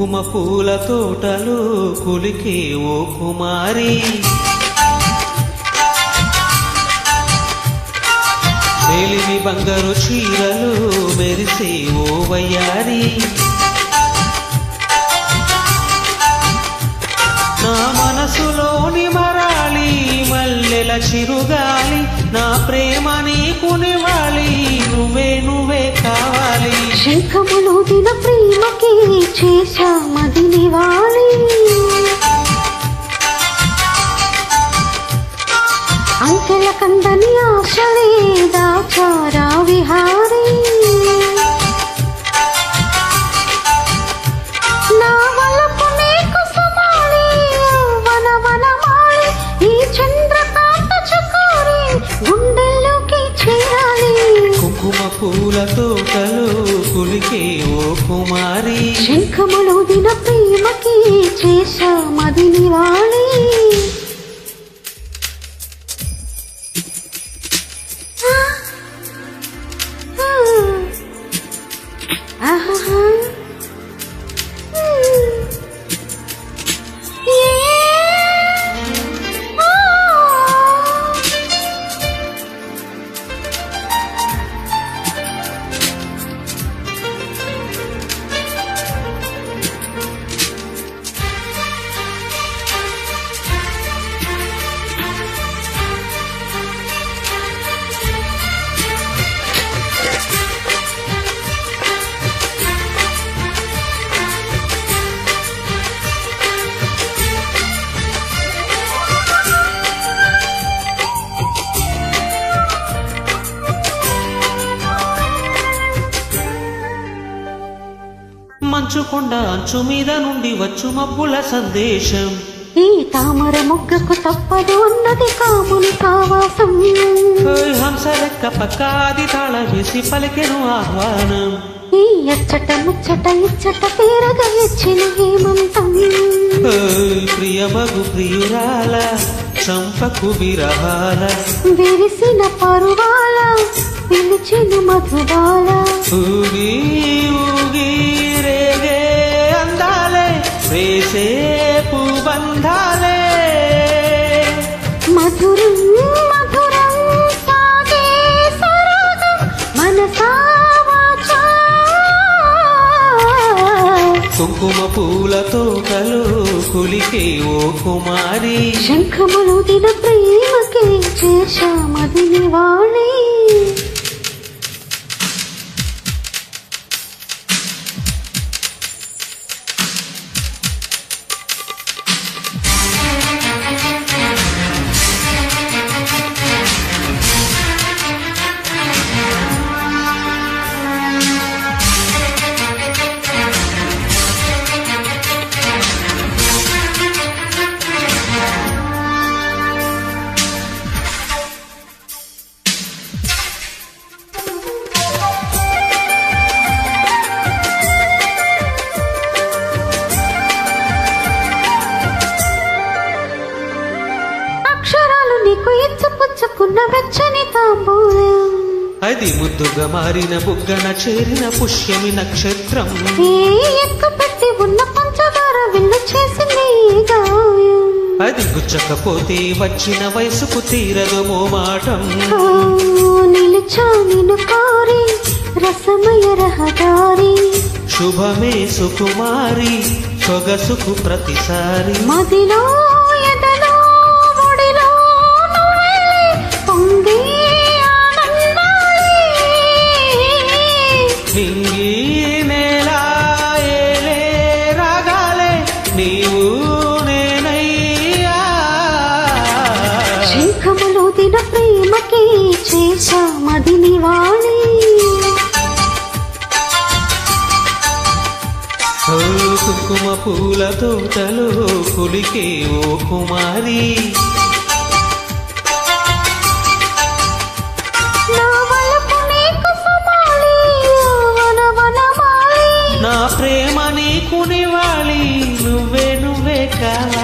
కుంకుమ పూల తోటలు కులికే ఓ కుమారి మేలిమి బంగారు చీరలు మెరిసే ఓ వయ్యారి నా మనసులోని మరాలి మల్లెల చిరుగాలి నా ప్రేమ నీకు నివాలి నువ్వే నువ్వే కావాలి శంఖములు దిన ప్రేమకి చేశామది నివాలి అంకెల కందని ఆశలే దాచారా విహారీ నా వలపు నీకు సుమాలి వన వనమాలి ఈ చంద్రకాంత చకోరి గుండెల్లోకి చేరాలి కుంకుమ పూల తోటలు కులికే ఓ కుమారి శంఖములు దిన ప్రేమకి చేశామది నివాలి మంచుకొండ అంచు మీద నుండి వచ్చు మబ్బుల సందేశం ఈ తామర మొగ్గకు తప్పదు అన్నది కాముని కావాసం హంస లెక్క పక్కాది తాళ వేసి పలికెను ఆహ్వానం ఈ అచ్చట ముచ్చట ఇచ్చట తీరగా ఇచ్చిన హేమంతం ప్రియమగు ప్రియురాల చంపకు విరహాల విరిసిన పరువాల పిలిచిన మధుబాల ఊగి ఊగి రేగే అందాలే వేసే పూబంధాలే మధురం మధురం సాగే సరాగం మనసా వాచా కుంకుమ పూల తోటలు కులికే ఓ కుమారి శంఖములు దిన ప్రేమకి చేశామది నివాలి పుచ్చుకున్న వెచ్చని తాంబూలం అది ముద్దుగా మారిన బుగ్గన చేరిన పుష్యమి నక్షత్రం ఎక్క పెట్టి ఉన్న పంచదార విల్లు చేసింది గాయం అది గుచ్చకపోతే వచ్చిన వయసుకు తీరదు మోమాటం నిలిచా నిన్ను కారి రసమయ రహదారి శుభమే సుకుమారి సొగసుకు ప్రతిసారి మదిలో ఎదలో ఒడిలో పొంగి ఆనందాలి నింగి నేల ఏలే రాగాలే నీవు నేనయ్యా శంఖములు దిన ప్రేమకి చేశామది నివాలి కుంకుమ పూల తోటలో కులికే ఓ కుమారి నా ప్రేమ నీకు నివాలి నువ్వే నువ్వే కావాలి.